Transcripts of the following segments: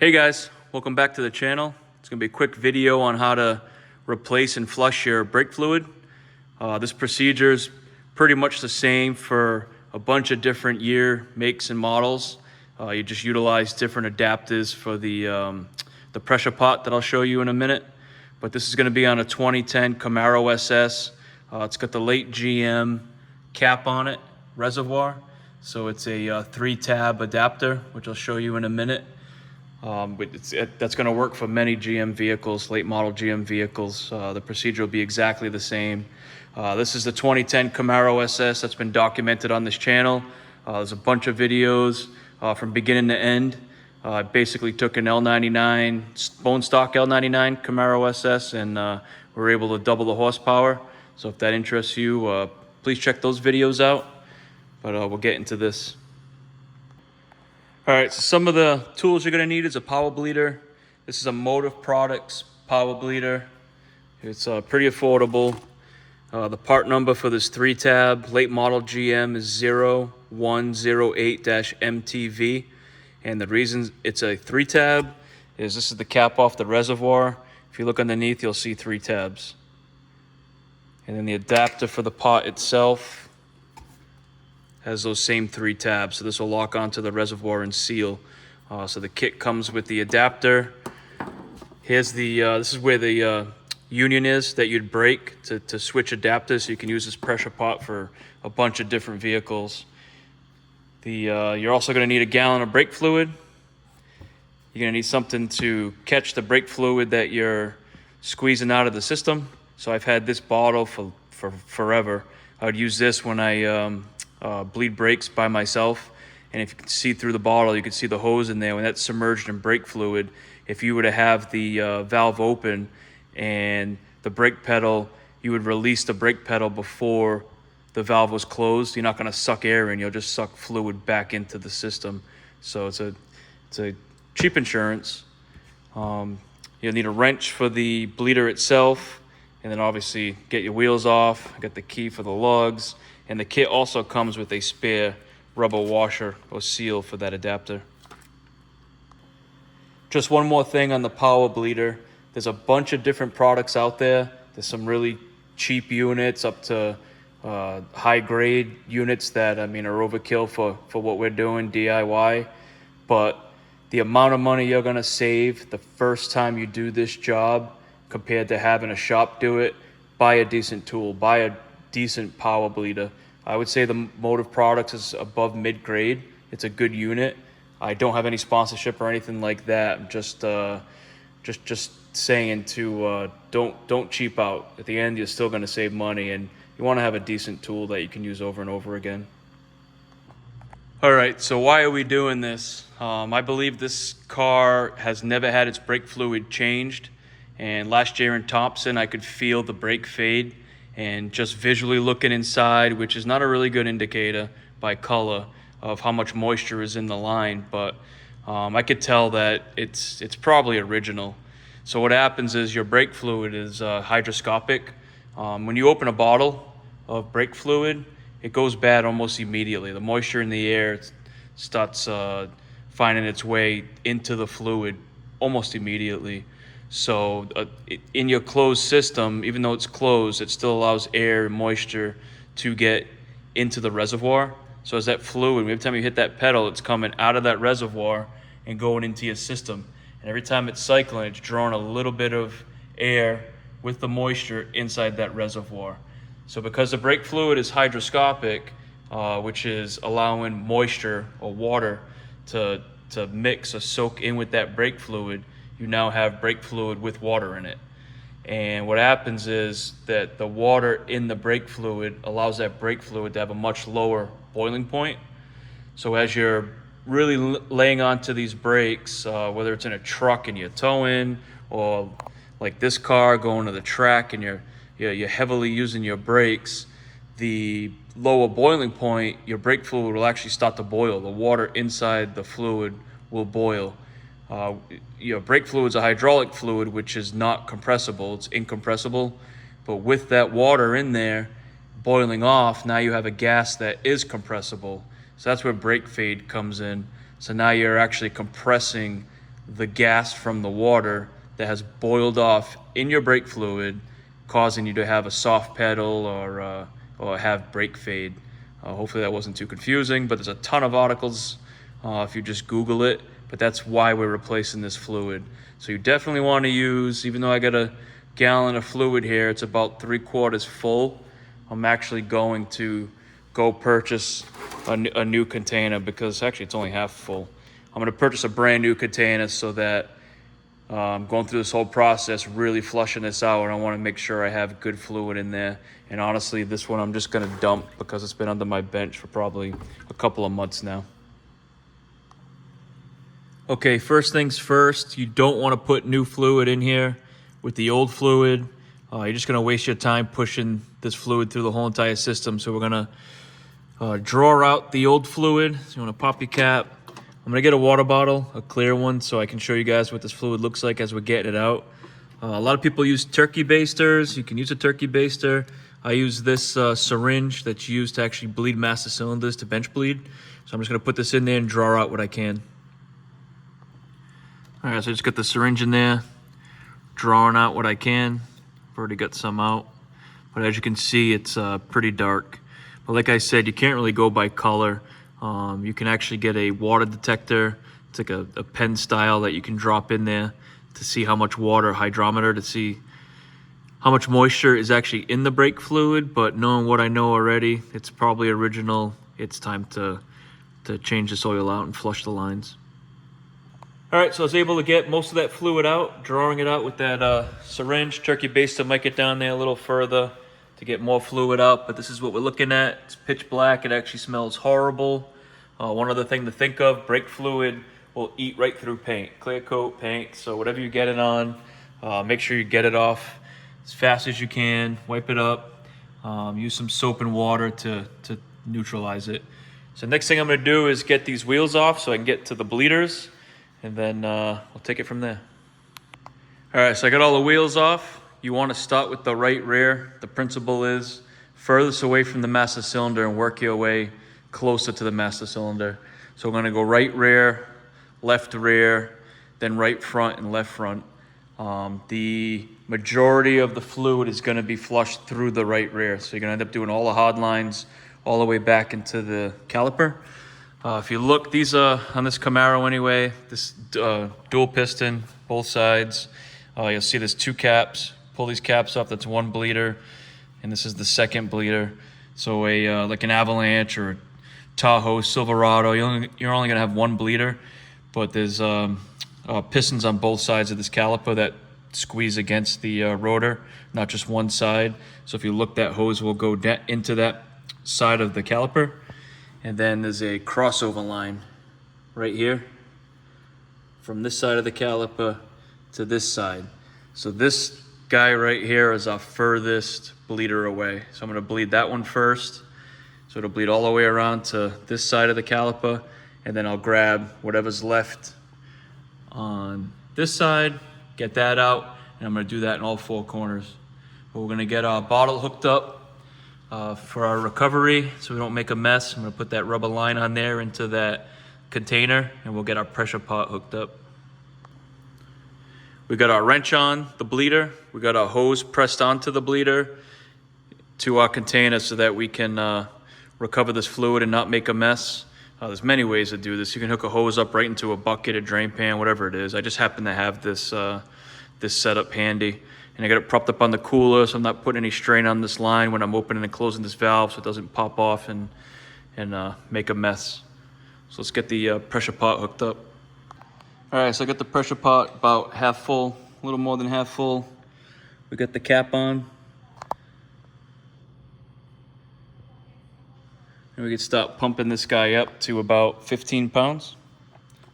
Hey guys, welcome back to the channel. It's going to be a quick video on how to replace and flush your brake fluid. This procedure is pretty much the same for a bunch of different year makes and models. You just utilize different adapters for the pressure pot that I'll show you in a minute. But this is going to be on a 2010 Camaro SS. It's got the late GM cap on it, reservoir. So it's a 3-tab adapter, which I'll show you in a minute. That's going to work for many GM vehicles, late model GM vehicles. The procedure will be exactly the same. This is the 2010 Camaro SS that's been documented on this channel. There's a bunch of videos from beginning to end. I basically took an L99, bone stock L99 Camaro SS, and we were able to double the horsepower. So if that interests you, please check those videos out. But we'll get into this. All right, so some of the tools you're gonna need is a power bleeder. This is a Motive Products power bleeder. It's pretty affordable. The part number for this 3-tab late model GM is 0108-MTV. And the reason it's a 3-tab is this is the cap off the reservoir. If you look underneath, you'll see 3 tabs. And then the adapter for the pot itself has those same 3 tabs. So this will lock onto the reservoir and seal. So the kit comes with the adapter. Here's the, this is where the union is that you'd break to switch adapters. So you can use this pressure pot for a bunch of different vehicles. You're also gonna need a gallon of brake fluid. You're gonna need something to catch the brake fluid that you're squeezing out of the system. So I've had this bottle for forever. I would use this when I bleed brakes by myself, and if you can see through the bottle, you can see the hose in there. When that's submerged in brake fluid, if you were to have the valve open and the brake pedal, you would release the brake pedal before the valve was closed. You're not going to suck air in, you'll just suck fluid back into the system. So it's a cheap insurance. You'll need a wrench for the bleeder itself, and then obviously get your wheels off, get the key for the lugs. And the kit also comes with a spare rubber washer or seal for that adapter. Just one more thing on the power bleeder. There's a bunch of different products out there. There's some really cheap units up to high grade units that, I mean, are overkill for what we're doing, DIY. But the amount of money you're gonna save the first time you do this job compared to having a shop do it, buy a decent tool, buy a decent power bleeder. I would say the Motive Products is above mid-grade. It's a good unit. I don't have any sponsorship or anything like that. I'm just saying to don't cheap out. At the end, you're still going to save money, and you want to have a decent tool that you can use over and over again. All right, so why are we doing this? I believe this car has never had its brake fluid changed, and last year in Thompson, I could feel the brake fade. And just visually looking inside, which is not a really good indicator by color of how much moisture is in the line, but I could tell that it's probably original. So what happens is your brake fluid is hydroscopic. When you open a bottle of brake fluid, it goes bad almost immediately. The moisture in the air starts finding its way into the fluid almost immediately. So in your closed system, even though it's closed, it still allows air and moisture to get into the reservoir. So as that fluid, every time you hit that pedal, it's coming out of that reservoir and going into your system. And every time it's cycling, it's drawing a little bit of air with the moisture inside that reservoir. So because the brake fluid is hydroscopic, which is allowing moisture or water to mix or soak in with that brake fluid, you now have brake fluid with water in it. And what happens is that the water in the brake fluid allows that brake fluid to have a much lower boiling point. So as you're really laying onto these brakes, whether it's in a truck and you're towing, or like this car going to the track and you're heavily using your brakes, the lower boiling point, your brake fluid will actually start to boil. The water inside the fluid will boil. Brake fluid is a hydraulic fluid, which is not compressible. It's incompressible. But with that water in there boiling off, now you have a gas that is compressible. So that's where brake fade comes in. So now you're actually compressing the gas from the water that has boiled off in your brake fluid, causing you to have a soft pedal or have brake fade. Hopefully that wasn't too confusing, but there's a ton of articles if you just Google it, but that's why we're replacing this fluid. So you definitely want to use, even though I got a gallon of fluid here, it's about 3/4 full. I'm actually going to go purchase a new container, because actually it's only half full. I'm going to purchase a brand new container so that going through this whole process, really flushing this out, and I want to make sure I have good fluid in there. And honestly, this one I'm just going to dump because it's been under my bench for probably a couple of months now. Okay, first things first, you don't want to put new fluid in here with the old fluid. You're just going to waste your time pushing this fluid through the whole entire system. So we're going to draw out the old fluid. So you want to pop your cap. I'm going to get a water bottle, a clear one, so I can show you guys what this fluid looks like as we're getting it out. A lot of people use turkey basters. You can use a turkey baster. I use this syringe that's used to actually bleed master cylinders to bench bleed. So I'm just going to put this in there and draw out what I can. All right, so I just got the syringe in there, drawing out what I can. I've already got some out, but as you can see, it's pretty dark. But like I said, you can't really go by color. You can actually get a water detector. It's like a pen style that you can drop in there to see how much water, hydrometer, to see how much moisture is actually in the brake fluid. But knowing what I know already, it's probably original. It's time to change this oil out and flush the lines. All right, so I was able to get most of that fluid out, drawing it out with that syringe. Turkey baster might get down there a little further to get more fluid out, but this is what we're looking at. It's pitch black. It actually smells horrible. One other thing to think of, brake fluid will eat right through paint, clear coat paint. So whatever you get it on, make sure you get it off as fast as you can. Wipe it up. Use some soap and water to neutralize it. So next thing I'm going to do is get these wheels off so I can get to the bleeders, and then we'll take it from there. All right, so I got all the wheels off. You want to start with the right rear. The principle is furthest away from the master cylinder and work your way closer to the master cylinder. So we're going to go right rear, then right front and left front. The majority of the fluid is going to be flushed through the right rear. So you're going to end up doing all the hard lines all the way back into the caliper. If you look, these are on this Camaro anyway, this dual piston, both sides. You'll see there's two caps. Pull these caps up, that's one bleeder, and this is the second bleeder. So like an Avalanche or a Tahoe, Silverado, you're only gonna have one bleeder, but there's pistons on both sides of this caliper that squeeze against the rotor, not just one side. So if you look, that hose will go into that side of the caliper. And then there's a crossover line right here from this side of the caliper to this side. So this guy right here is our furthest bleeder away. So I'm going to bleed that one first. So it'll bleed all the way around to this side of the caliper, and then I'll grab whatever's left on this side, get that out, and I'm going to do that in all four corners. But we're going to get our bottle hooked up for our recovery so we don't make a mess. I'm going to put that rubber line on there into that container, and we'll get our pressure pot hooked up. We got our wrench on the bleeder. We got our hose pressed onto the bleeder to our container so that we can recover this fluid and not make a mess. There's many ways to do this. You can hook a hose up right into a bucket, a drain pan, whatever it is. I just happen to have this this setup handy, and I got it propped up on the cooler so I'm not putting any strain on this line when I'm opening and closing this valve so it doesn't pop off and make a mess. So let's get the pressure pot hooked up. All right, so I got the pressure pot about half full, a little more than half full. We got the cap on. And we can start pumping this guy up to about 15 pounds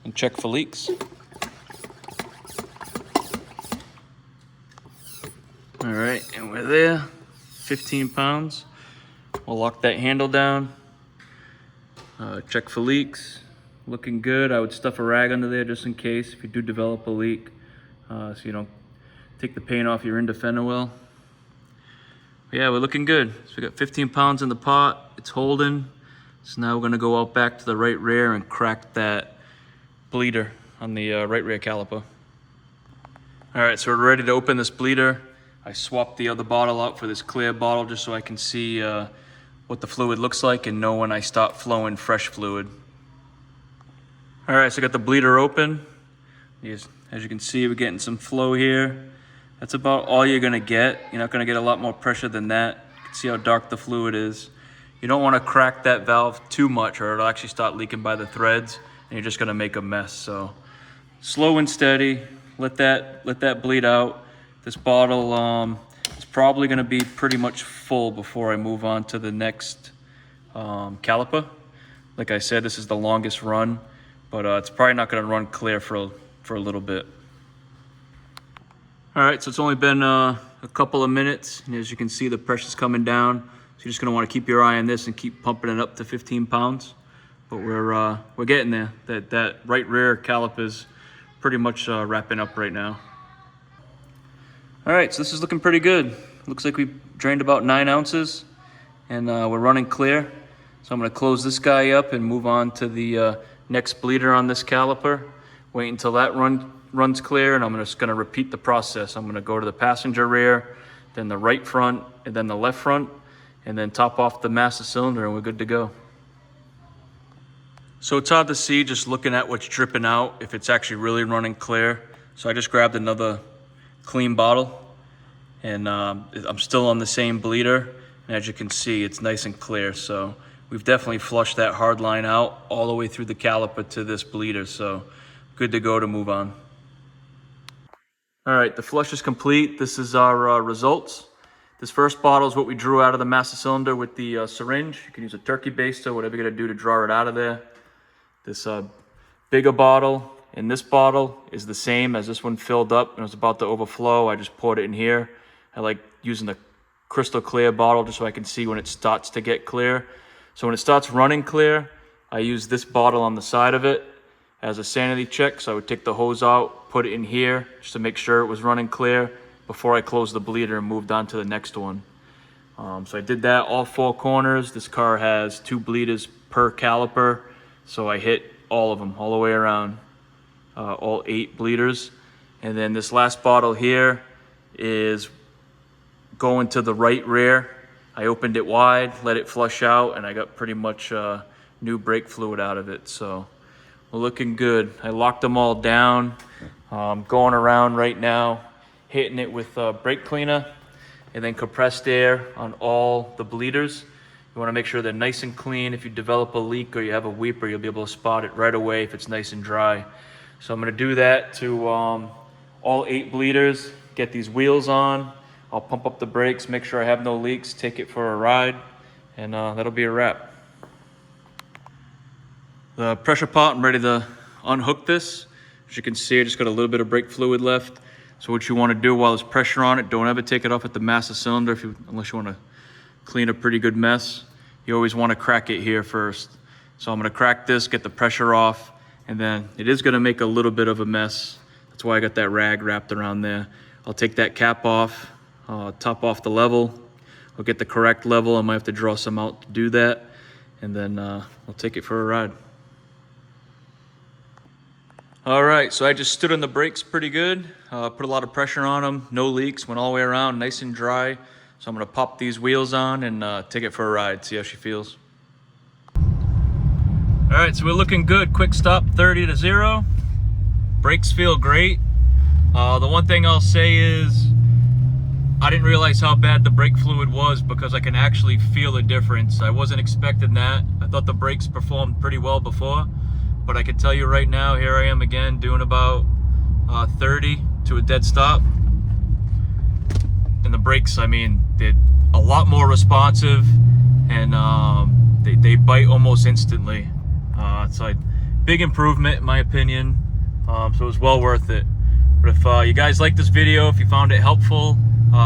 and check for leaks. All right, and we're there, 15 pounds. We'll lock that handle down, check for leaks. Looking good. I would stuff a rag under there just in case if you do develop a leak, so you don't take the paint off your indefender well. Yeah, we're looking good. So we got 15 pounds in the pot. It's holding. So now we're gonna go out back to the right rear and crack that bleeder. on the right rear caliper. All right, so we're ready to open this bleeder. I swapped the other bottle out for this clear bottle just so I can see what the fluid looks like and know when I stop flowing fresh fluid. All right, so I got the bleeder open. As you can see, we're getting some flow here. That's about all you're gonna get. You're not gonna get a lot more pressure than that. You can see how dark the fluid is. You don't wanna crack that valve too much or it'll actually start leaking by the threads and you're just gonna make a mess. So slow and steady, let that bleed out. This bottle is probably gonna be pretty much full before I move on to the next caliper. Like I said, this is the longest run, but it's probably not gonna run clear for a little bit. All right, so it's only been a couple of minutes, and as you can see, the pressure's coming down. So you're just gonna wanna keep your eye on this and keep pumping it up to 15 pounds. But we're getting there. That right rear caliper is pretty much wrapping up right now. All right, so this is looking pretty good. Looks like we drained about 9 ounces, and we're running clear. So I'm gonna close this guy up and move on to the next bleeder on this caliper. Wait until that runs clear, and I'm just gonna repeat the process. I'm gonna go to the passenger rear, then the right front, and then the left front, and then top off the master cylinder, and we're good to go. So it's hard to see just looking at what's dripping out if it's actually really running clear. So I just grabbed another clean bottle, and I'm still on the same bleeder, and as you can see, it's nice and clear. So we've definitely flushed that hard line out all the way through the caliper to this bleeder, so good to go to move on. All right, the flush is complete. This is our results. This first bottle is what we drew out of the master cylinder with the syringe. You can use a turkey baster, whatever you're gonna do to draw it out of there. This bigger bottle in this bottle is the same as this one filled up and it was about to overflow. I just poured it in here. I like using the crystal clear bottle just so I can see when it starts to get clear. So when it starts running clear, I use this bottle on the side of it as a sanity check. So I would take the hose out, put it in here just to make sure it was running clear before I closed the bleeder and moved on to the next one. So I did that all 4 corners. This car has 2 bleeders per caliper. So I hit all of them all the way around, all 8 bleeders. And then this last bottle here is going to the right rear. I opened it wide, let it flush out, and I got pretty much new brake fluid out of it. So we're looking good. I locked them all down. Going around right now, hitting it with brake cleaner and then compressed air on all the bleeders. You want to make sure they're nice and clean. If you develop a leak or you have a weeper, you'll be able to spot it right away if it's nice and dry. So I'm going to do that to all 8 bleeders, get these wheels on. I'll pump up the brakes, make sure I have no leaks, take it for a ride, and that'll be a wrap. The pressure pot, I'm ready to unhook this. As you can see, I just got a little bit of brake fluid left. So what you want to do while there's pressure on it, don't ever take it off at the master cylinder unless you want to clean a pretty good mess. You always want to crack it here first. So I'm going to crack this, get the pressure off, and then it is going to make a little bit of a mess. That's why I got that rag wrapped around there. I'll take that cap off, top off the level. I'll get the correct level. I might have to draw some out to do that, and then I'll take it for a ride. All right, so I just stood on the brakes pretty good. Put a lot of pressure on them, no leaks, went all the way around, nice and dry. So I'm gonna pop these wheels on and take it for a ride, see how she feels. All right, so we're looking good. Quick stop, 30 to 0. Brakes feel great. The one thing I'll say is I didn't realize how bad the brake fluid was because I can actually feel the difference. I wasn't expecting that. I thought the brakes performed pretty well before, but I can tell you right now, here I am again doing about 30 to a dead stop. And the brakes, I mean, they're a lot more responsive, and they bite almost instantly. It's a big improvement in my opinion, so it was well worth it. But if you guys like this video, if you found it helpful,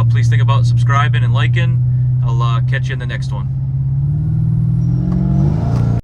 please think about subscribing and liking. I'll catch you in the next one.